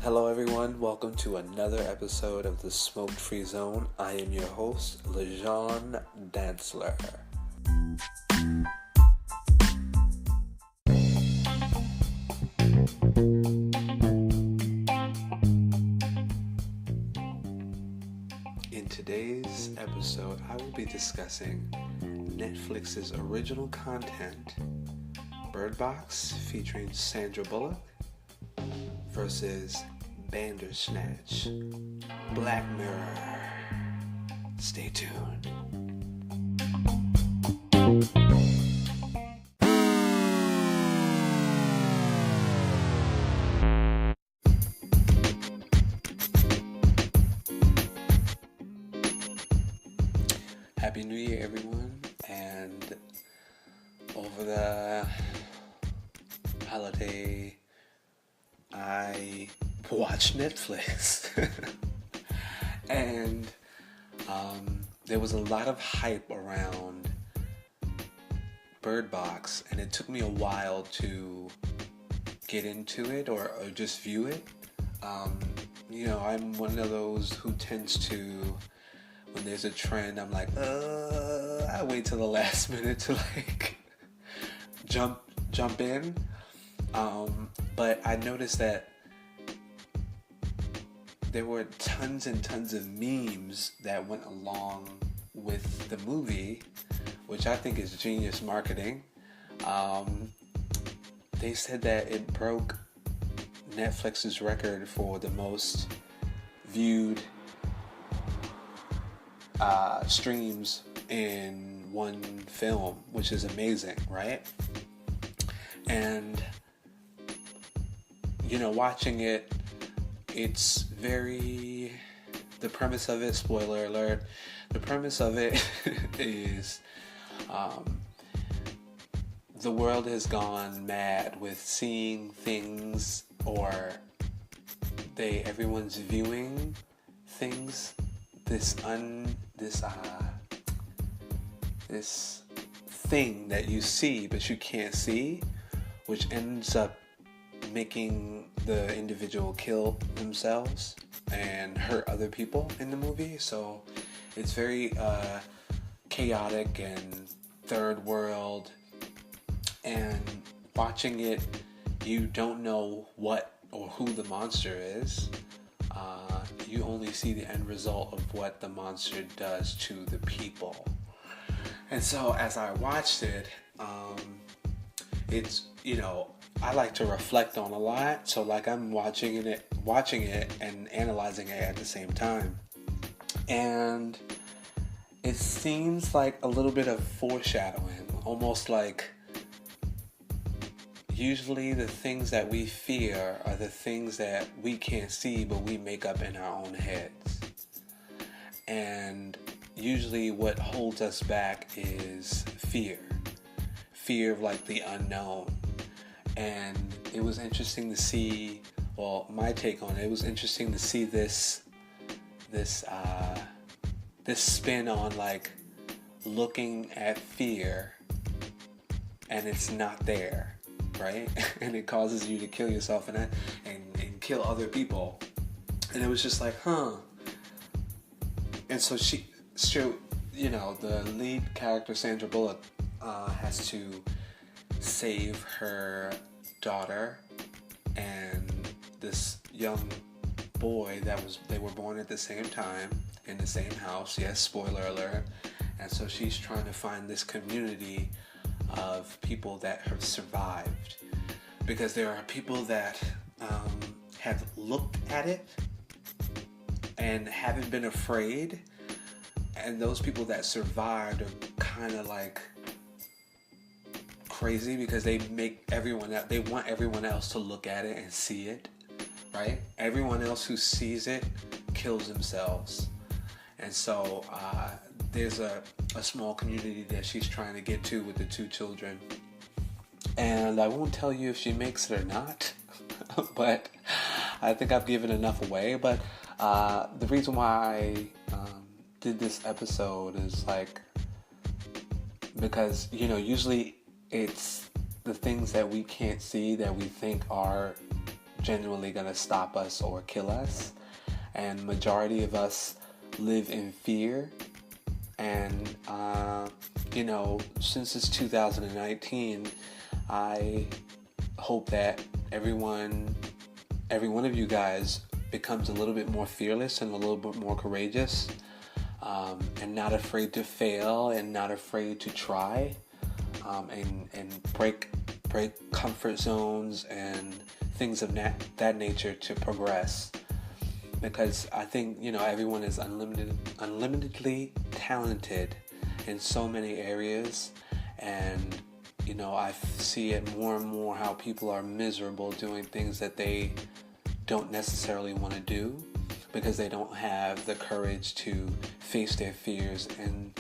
Hello everyone, welcome to another episode of the Smoke Free Zone. I am your host, LaJon Dancler. In today's episode, I will be discussing Netflix's original content, Birdbox featuring Sandra Bullock, versus Bandersnatch, Blackmirror. Stay tuned. Happy New Year, everyone, and over the holiday I watched Netflix and there was a lot of hype around Birdbox, and it took me a while to get into it or just view it. I'm one of those who tends to, when there's a trend, I'm like, I wait till the last minute to jump in. But I noticed that there were tons and tons of memes that went along with the movie, which I think is genius marketing. They said that it broke Netflix's record for the most viewed streams in one film, which is amazing, right? And watching it, it's the premise of it, spoiler alert, the premise of it is the world has gone mad with seeing things, or everyone's viewing things, this thing that you see but you can't see, which ends up making the individual kill themselves and hurt other people in the movie. So it's very chaotic and third world, and watching it, you don't know what or who the monster is. You only see the end result of what the monster does to the people. And so as I watched it, it's, I like to reflect on a lot, so I'm watching it and analyzing it at the same time. And it seems like a little bit of foreshadowing, almost like usually the things that we fear are the things that we can't see but we make up in our own heads. And usually what holds us back is fear of the unknown. And it was interesting to see, my take on it was interesting to see this spin on looking at fear and it's not there, right? And it causes you to kill yourself and kill other people. And it was just And so the lead character, Sandra Bullock, has to save her daughter and this young boy they were born at the same time in the same house. Yes, spoiler alert. And so she's trying to find this community of people that have survived, because there are people that have looked at it and haven't been afraid, and those people that survived are kind of crazy because they want everyone else to look at it and see it, right? Everyone else who sees it kills themselves. And so there's a small community that she's trying to get to with the two children. And I won't tell you if she makes it or not, but I think I've given enough away. But the reason why I did this episode is because usually it's the things that we can't see that we think are genuinely gonna stop us or kill us. And majority of us live in fear. And since it's 2019, I hope that every one of you guys becomes a little bit more fearless and a little bit more courageous, and not afraid to fail and not afraid to try, and break comfort zones and things of that nature to progress. Because I think everyone is unlimitedly talented in so many areas, and I see it more and more how people are miserable doing things that they don't necessarily want to do because they don't have the courage to face their fears and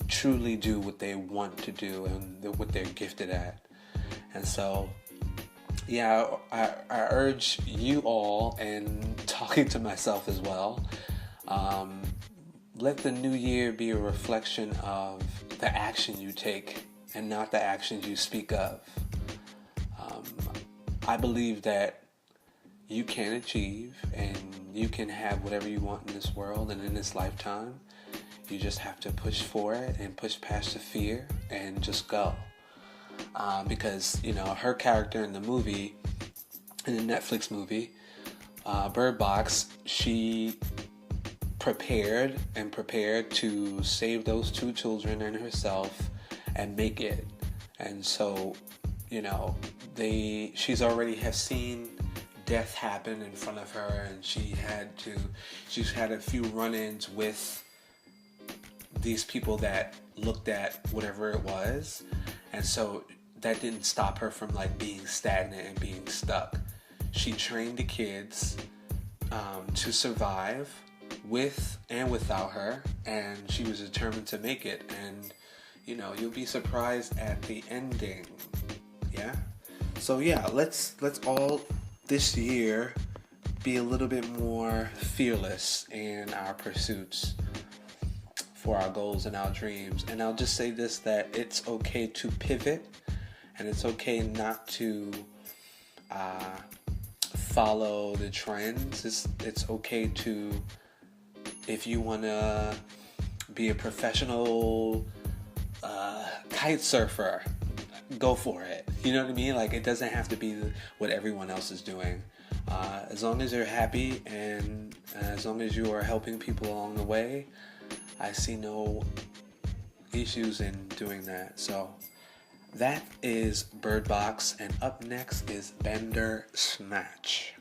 truly do what they want to do and what they're gifted at. And so I urge you all, and talking to myself as well, let the new year be a reflection of the action you take and not the actions you speak of. I believe that you can achieve and you can have whatever you want in this world and in this lifetime. You just have to push for it and push past the fear and just go. Because her character in the movie, in the Netflix movie, Birdbox, she prepared to save those two children and herself and make it. And so she's already have seen death happen in front of her, and she's had a few run-ins with these people that looked at whatever it was. And so that didn't stop her from being stagnant and being stuck. She trained the kids to survive with and without her, and she was determined to make it. And you'll be surprised at the ending. Yeah. So let's all this year be a little bit more fearless in our pursuits for our goals and our dreams. And I'll just say this, that it's okay to pivot, and it's okay not to follow the trends. It's okay to, if you want to be a professional kite surfer, go for it. You know what I mean? It doesn't have to be what everyone else is doing. As long as you're happy and as long as you are helping people along the way, I see no issues in doing that. So that is Birdbox, and up next is Bandersnatch.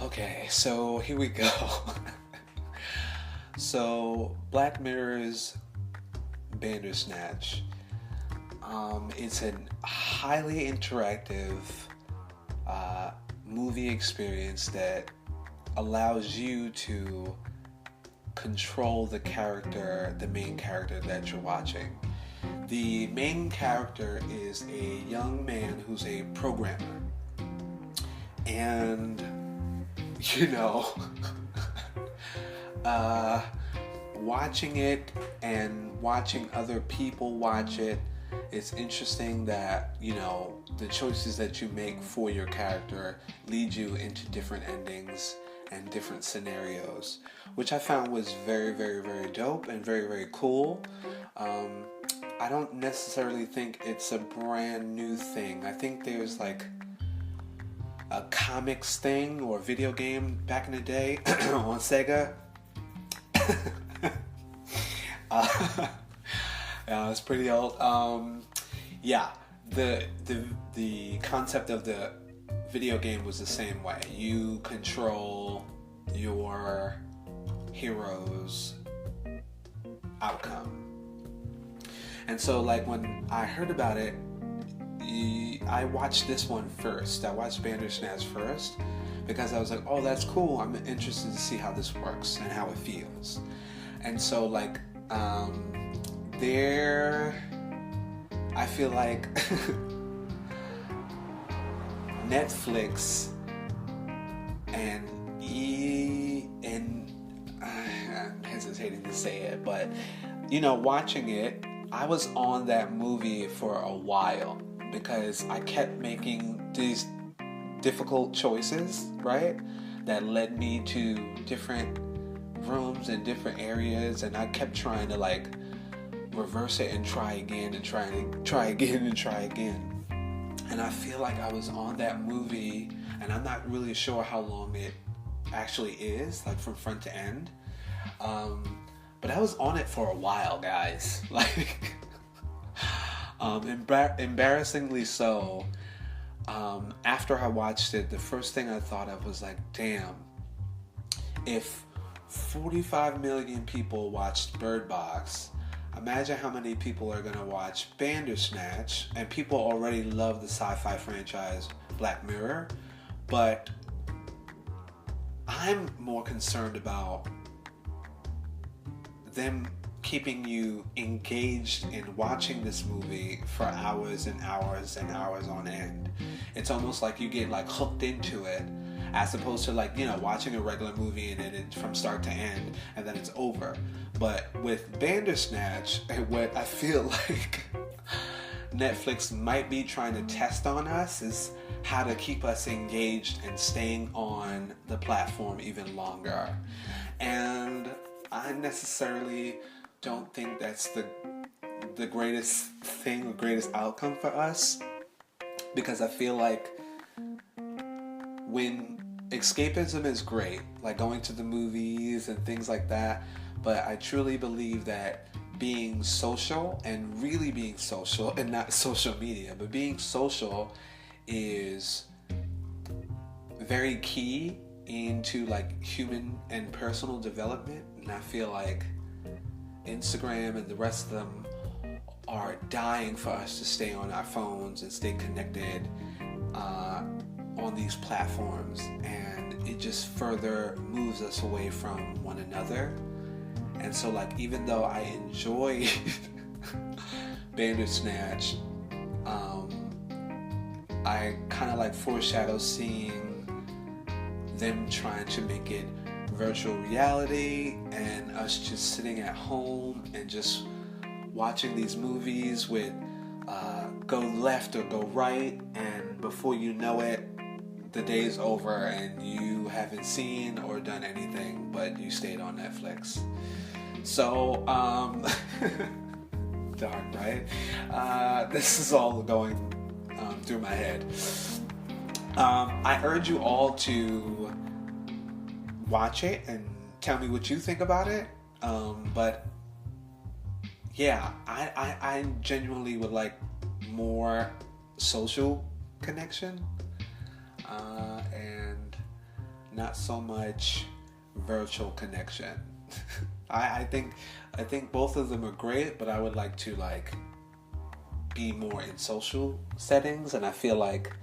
Okay, so here we go. So Blackmirror's Bandersnatch. It's a highly interactive movie experience that allows you to control the main character that you're watching. The main character is a young man who's a programmer. And watching it and watching other people watch it, it's interesting that the choices that you make for your character lead you into different endings and different scenarios, which I found was very, very, very dope and very, very cool. I don't necessarily think it's a brand new thing. I think there's a comics thing or video game back in the day on Sega. It's pretty old. The concept of the video game was the same way. You control your hero's outcome. And so when I heard about it, I watched this one first. I watched Bandersnatch first because I was oh, that's cool. I'm interested to see how this works and how it feels. And so There, I feel like Netflix and I'm hesitating to say it, but watching it, I was on that movie for a while because I kept making these difficult choices, right? That led me to different rooms in different areas, and I kept trying to like reverse it and try again and try again and try again. And I feel like I was on that movie, and I'm not really sure how long it actually is, like from front to end. But I was on it for a while, guys. Like, embarrassingly so. After I watched it, the first thing I thought of was like, damn, if 45 million people watched Birdbox, imagine how many people are going to watch Bandersnatch, and people already love the sci-fi franchise Blackmirror, but I'm more concerned about them keeping you engaged in watching this movie for hours and hours and hours on end. It's almost like you get like hooked into it, as opposed to like, watching a regular movie and it from start to end and then it's over. But with Bandersnatch, what I feel like Netflix might be trying to test on us is how to keep us engaged and staying on the platform even longer. And I necessarily don't think that's the greatest thing or greatest outcome for us, because I feel like when escapism is great, like going to the movies and things like that, but I truly believe that being social and really being social, and not social media, but being social is very key into like human and personal development. And I feel like Instagram and the rest of them are dying for us to stay on our phones and stay connected on these platforms, and it just further moves us away from one another. And so like, even though I enjoy Bandersnatch, I kind of like foreshadow seeing them trying to make it virtual reality and us just sitting at home and just watching these movies with go left or go right, and before you know it, the day's over and you haven't seen or done anything, but you stayed on Netflix. So, dark, right? This is all going through my head. I urge you all to watch it and tell me what you think about it. But yeah, I genuinely would like more social connection, and not so much virtual connection. I think both of them are great, but I would like to like be more in social settings, and I feel like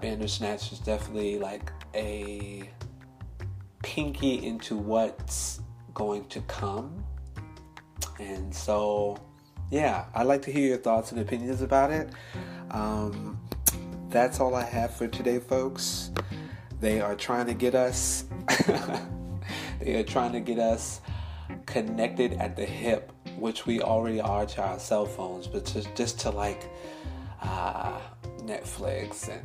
Bandersnatch is definitely like a pinky into what's going to come. And so yeah, I'd like to hear your thoughts and opinions about it. That's all I have for today, folks. They are trying to get us connected at the hip, which we already are to our cell phones, but just to like Netflix and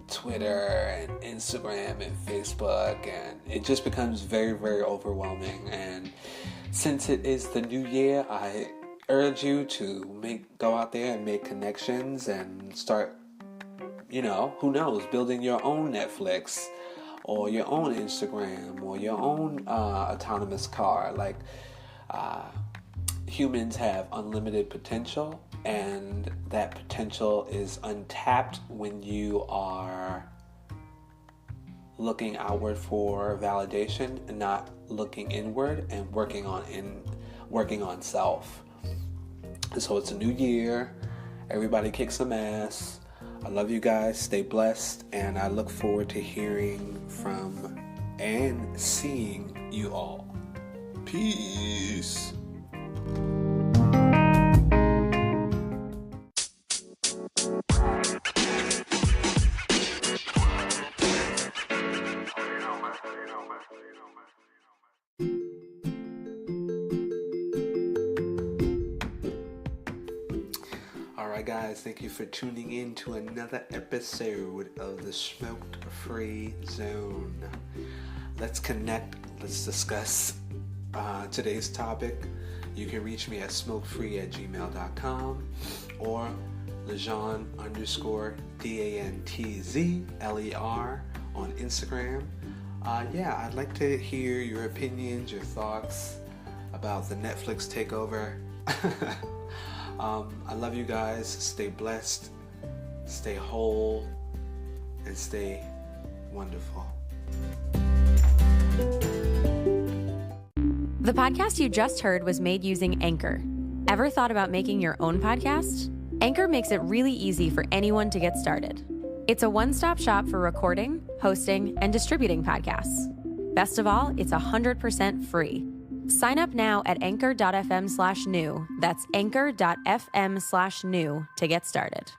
Twitter and Instagram and Facebook, and it just becomes very, very overwhelming. And since it is the new year, I urge you to go out there and make connections and start, who knows, building your own Netflix or your own Instagram or your own autonomous car. Like, humans have unlimited potential, and that potential is untapped when you are looking outward for validation and not looking inward and working on self. So it's a new year. Everybody kick some ass. I love you guys. Stay blessed, and I look forward to hearing from and seeing you all. Peace. guys, thank you for tuning in to another episode of the Smoked Free Zone. Let's connect. Let's discuss today's topic. You can reach me at smokefree@gmail.com or LaJon _DANTZLER on Instagram. I'd like to hear your opinions, your thoughts about the Netflix takeover. I love you guys. Stay blessed, stay whole, and stay wonderful. The podcast you just heard was made using Anchor. Ever thought about making your own podcast? Anchor makes it really easy for anyone to get started. It's a one-stop shop for recording, hosting, and distributing podcasts. Best of all, it's 100% free. Sign up now at anchor.fm/new. That's anchor.fm/new to get started.